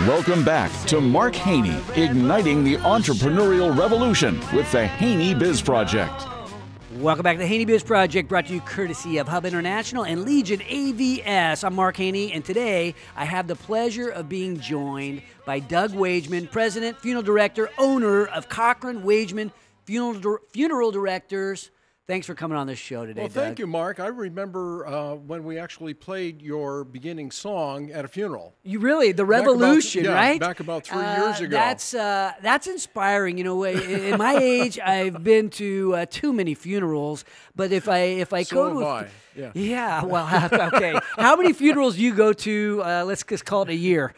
Welcome back to Mark Haney, igniting the entrepreneurial revolution with the HaneyBiz Project. Welcome back to the HaneyBiz Project, brought to you courtesy of Hub International and Legion AVS. I'm Mark Haney, and today I have the pleasure of being joined by Doug Wagemann, President, Funeral Director, owner of Cochran Wagemann Funeral Directors. Thanks for coming on this show today, Well, Doug. thank you, Mark. I remember when we actually played your beginning song at a funeral. You really, the revolution, right? Back about 3 years ago. That's inspiring. You know, in my age, I've been to too many funerals. But if I So go to have I. yeah, well, okay. How many funerals do you go to? Let's just call it a year.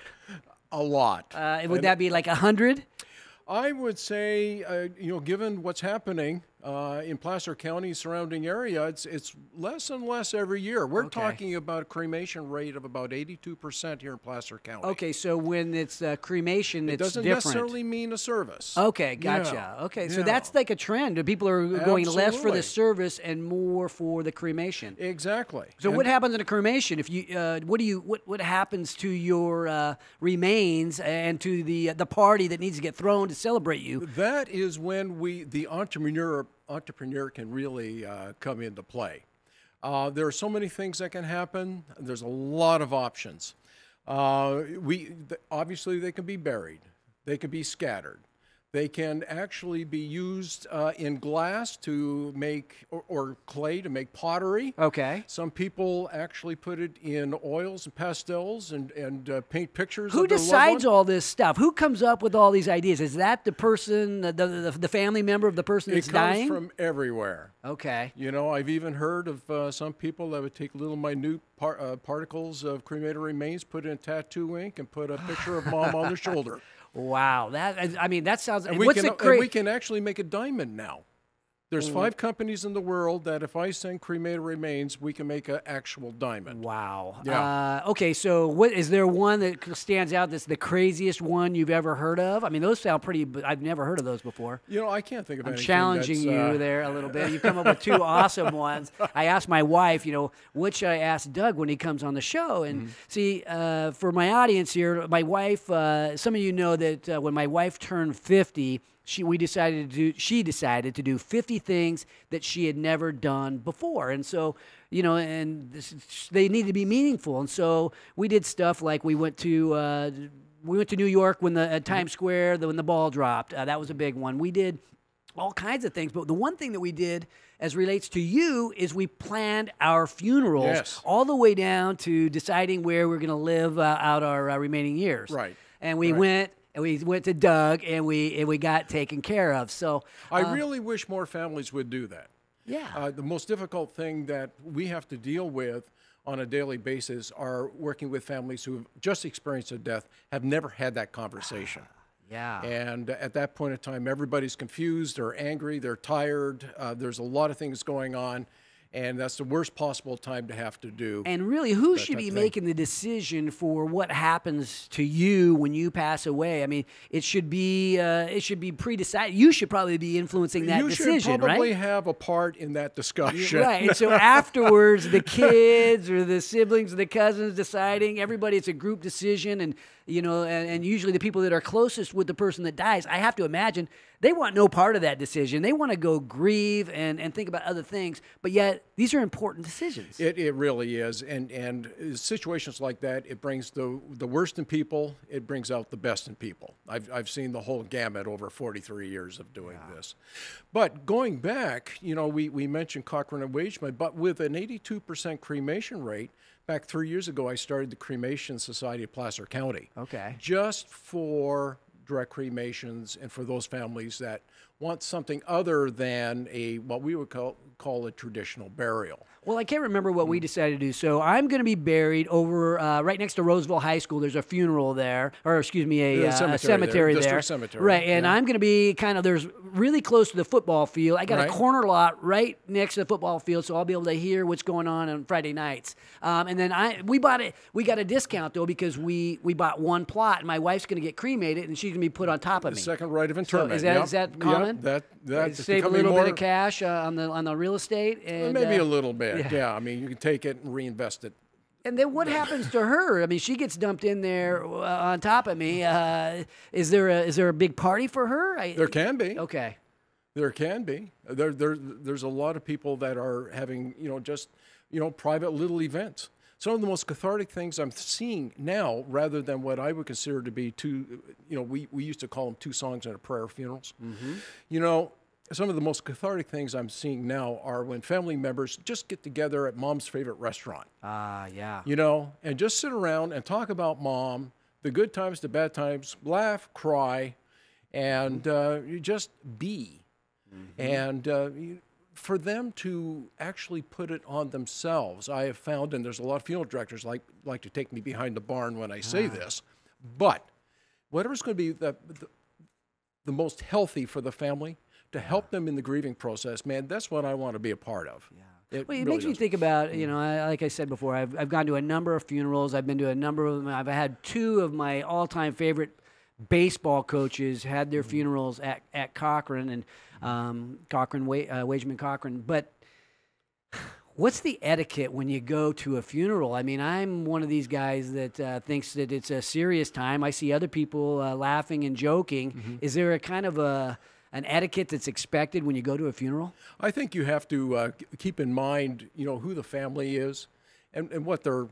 A lot. Would that be like 100? I would say, given what's happening in Placer County, surrounding area, it's less and less every year. We're talking about a cremation rate of about 82% here in Placer County. Okay, so when it's cremation, it's doesn't different. necessarily mean a service. Okay, gotcha. Yeah. Okay, so Yeah. that's like a trend. People are going less for the Absolutely. service and more for the cremation. Exactly. So what happens in a cremation? If you, what happens to your remains and to the party that needs to get thrown to celebrate you? That is when the entrepreneur can really come into play. There are so many things that can happen. There's a lot of options. Obviously, they can be buried. They can be scattered. They can actually be used in glass to make, or clay to make pottery. Okay. Some people actually put it in oils and pastels and paint pictures. Who of their loved decides one. all this stuff? Who comes up with all these ideas? Is that the person, the family member of the person that's It comes dying? from everywhere. Okay. You know, I've even heard of some people that would take little minute particles of cremated remains, put it in tattoo ink, and put a picture of mom on their shoulder. Wow, that sounds. And what's we it great? we can actually make a diamond now. There's 5 companies in the world that if I send cremated remains, we can make an actual diamond. Wow. Yeah. Okay, so what is there one that stands out that's the craziest one you've ever heard of? I mean, those sound pretty, but I've never heard of those before. You know, I can't think of I'm anything challenging that's, you there a little bit. You've come up with 2 awesome ones. I asked my wife, what should I ask Doug when he comes on the show? And see, for my audience here, my wife, some of you know that when my wife turned 50, she decided to do 50 things that she had never done before. And so, they need to be meaningful. And so we did stuff like we went to New York when at Times Square when the ball dropped. That was a big one. We did all kinds of things. But the one thing that we did as relates to you is we planned our funerals all the way down to deciding where we're going to live out our remaining years. Right. And we went. And we went to Doug, and we got taken care of. So I really wish more families would do that. Yeah. The most difficult thing that we have to deal with on a daily basis are working with families who have just experienced a death, have never had that conversation. Yeah. And at that point in time, everybody's confused, they're angry, they're tired. There's a lot of things going on. And that's the worst possible time to have to do. And really, who should be making the decision for what happens to you when you pass away? I mean, it should be pre-decided. You should probably be influencing that decision, right? You should probably have a part in that discussion. Right. And so afterwards, the kids or the siblings or the cousins deciding, everybody, it's a group decision. And, and usually the people that are closest with the person that dies, I have to imagine, they want no part of that decision. They want to go grieve and think about other things. But yet, these are important decisions. It really is. And situations like that, it brings the worst in people. It brings out the best in people. I've seen the whole gamut over 43 years of doing this. But going back, we mentioned Cochran and Wagemann, but with an 82% cremation rate, back 3 years ago, I started the Cremation Society of Placer County. Okay. Just for direct cremations and for those families that want something other than what we would call a traditional burial. Well, I can't remember what we decided to do. So I'm going to be buried over right next to Roseville High School. There's a funeral there, or excuse me, a cemetery there. District cemetery. Right, and I'm going to be there's really close to the football field. I got a corner lot right next to the football field, so I'll be able to hear what's going on Friday nights. And then we got a discount though because we bought one plot, and my wife's going to get cremated, and she's going to be put on top of me. The second right of interment. So is that common? doing. That's save a little bit of cash on the real estate, and maybe a little bit. Yeah, I mean, you can take it and reinvest it. And then what happens to her? I mean, she gets dumped in there on top of me. Is there a big party for her? There can be. Okay. There can be. There's a lot of people that are having, just, private little events. Some of the most cathartic things I'm seeing now, rather than what I would consider to be we used to call them 2 songs and a prayer funerals. Mm-hmm. Some of the most cathartic things I'm seeing now are when family members just get together at mom's favorite restaurant. Yeah. And just sit around and talk about mom, the good times, the bad times, laugh, cry, and you just be. Mm-hmm. And for them to actually put it on themselves, I have found, and there's a lot of funeral directors like to take me behind the barn when I say this, but whatever's going to be the most healthy for the family, to help them in the grieving process, man, that's what I want to be a part of. Yeah. It really makes me think about, like I said before, I've gone to a number of funerals. I've been to a number of them. I've had 2 of my all-time favorite baseball coaches had their funerals at Cochrane, and Wagemann Cochrane. But what's the etiquette when you go to a funeral? I mean, I'm one of these guys that thinks that it's a serious time. I see other people laughing and joking. Mm-hmm. Is there a kind of an etiquette that's expected when you go to a funeral? I think you have to keep in mind, who the family is and what their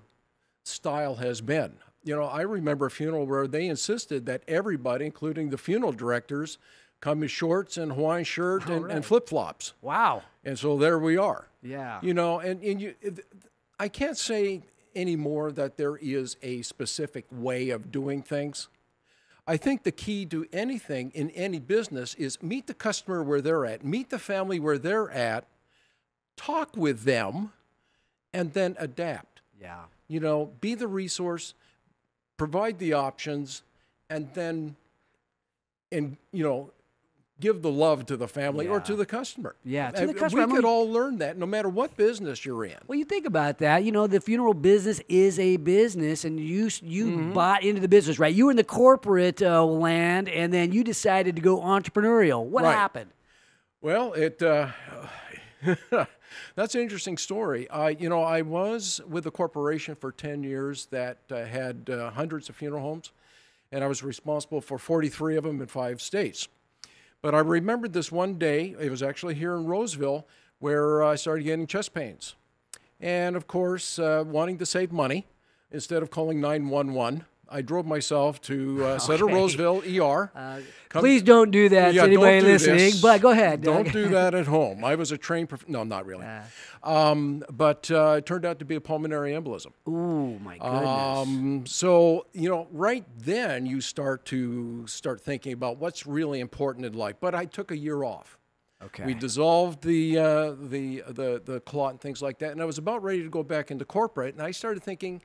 style has been. I remember a funeral where they insisted that everybody, including the funeral directors, come in shorts and Hawaiian shirt and flip-flops. Wow. And so there we are. Yeah. I can't say anymore that there is a specific way of doing things. I think the key to anything in any business is meet the customer where they're at, meet the family where they're at, talk with them, and then adapt. Yeah. Be the resource, provide the options, and then, give the love to the family or to the customer. Yeah, to the customer. We could all learn that no matter what business you're in. Well, you think about that. The funeral business is a business, and you bought into the business, right? You were in the corporate land, and then you decided to go entrepreneurial. What happened? Well, that's an interesting story. I was with a corporation for 10 years that had hundreds of funeral homes, and I was responsible for 43 of them in 5 states. But I remembered this one day, it was actually here in Roseville, where I started getting chest pains. And of course, wanting to save money, instead of calling 911, I drove myself to Center Roseville ER. Please don't do that to anybody listening, but go ahead. Don't do that at home. I was a trained no, not really. But it turned out to be a pulmonary embolism. Oh, my goodness. So, right then you start thinking about what's really important in life. But I took a year off. Okay. We dissolved the clot and things like that, and I was about ready to go back into corporate, and I started thinking,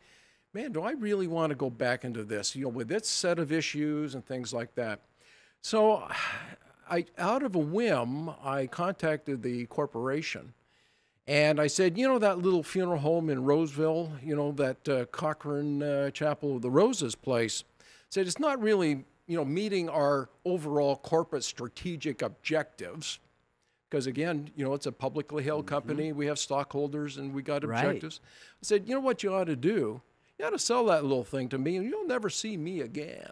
man, do I really want to go back into this, with its set of issues and things like that? So out of a whim, I contacted the corporation, and I said, that little funeral home in Roseville, that Cochrane Chapel of the Roses place, said it's not really, meeting our overall corporate strategic objectives. Because again, it's a publicly held company. We have stockholders and we got objectives. I said, what you ought to do? You ought to sell that little thing to me, and you'll never see me again.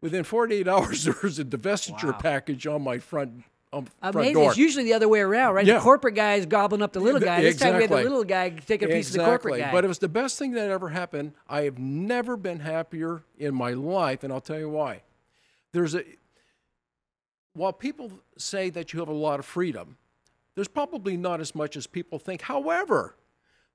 Within 48 hours, there was a divestiture package on my front Amazing. door. It's usually the other way around, right? Yeah. The corporate guy is gobbling up the little guy. This time we had the Exactly. little guy taking a piece of the corporate guy. But it was the best thing that ever happened. I have never been happier in my life, and I'll tell you why. While people say that you have a lot of freedom, there's probably not as much as people think. However,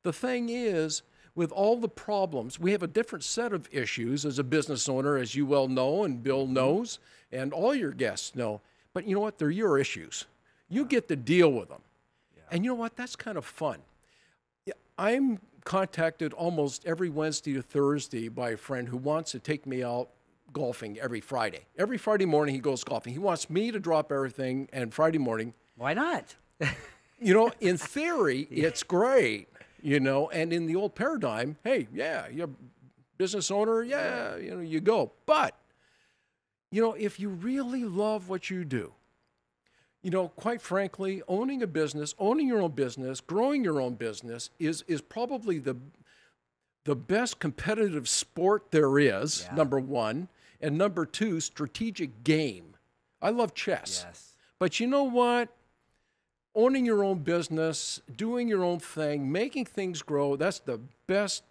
the thing is, with all the problems, we have a different set of issues as a business owner, as you well know, and Bill knows, and all your guests know. But you know what? They're your issues. You get to deal with them. Yeah. And you know what? That's kind of fun. I'm contacted almost every Wednesday to Thursday by a friend who wants to take me out golfing every Friday. Every Friday morning he goes golfing. He wants me to drop everything, and Friday morning. Why not? In theory, it's great. And in the old paradigm, hey, yeah, you're a business owner, yeah, you go. But, if you really love what you do, You know, quite frankly, owning a business, owning your own business, growing your own business is probably the best competitive sport there is, number one. And number two, strategic game. I love chess. Yes. But you know what? Owning your own business, doing your own thing, making things grow, that's the best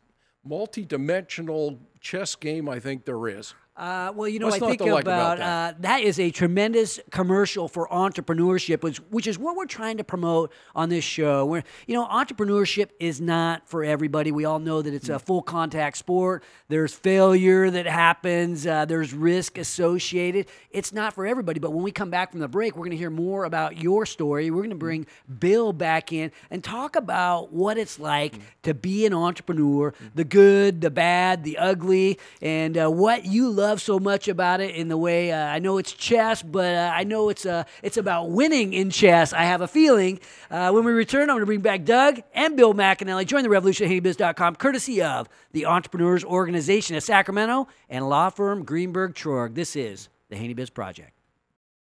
multi-dimensional chess game I think there is. Well, you know, What's I not think to like about about that is a tremendous commercial for entrepreneurship, which is what we're trying to promote on this show. Where, you know, entrepreneurship is not for everybody. We all know that it's a full contact sport. There's failure that happens. There's risk associated. It's not for everybody. But when we come back from the break, we're going to hear more about your story. We're going to bring Bill back in and talk about what it's like to be an entrepreneur, the good, the bad, the ugly, and what you love so much about it. In the way I know it's chess, but I know it's about winning in chess. I have a feeling. When we return, I'm going to bring back Doug and Bill McAnally. Join the revolution at HaneyBiz.com, courtesy of the Entrepreneurs Organization of Sacramento and law firm Greenberg Trorg. This is the HaneyBiz Project.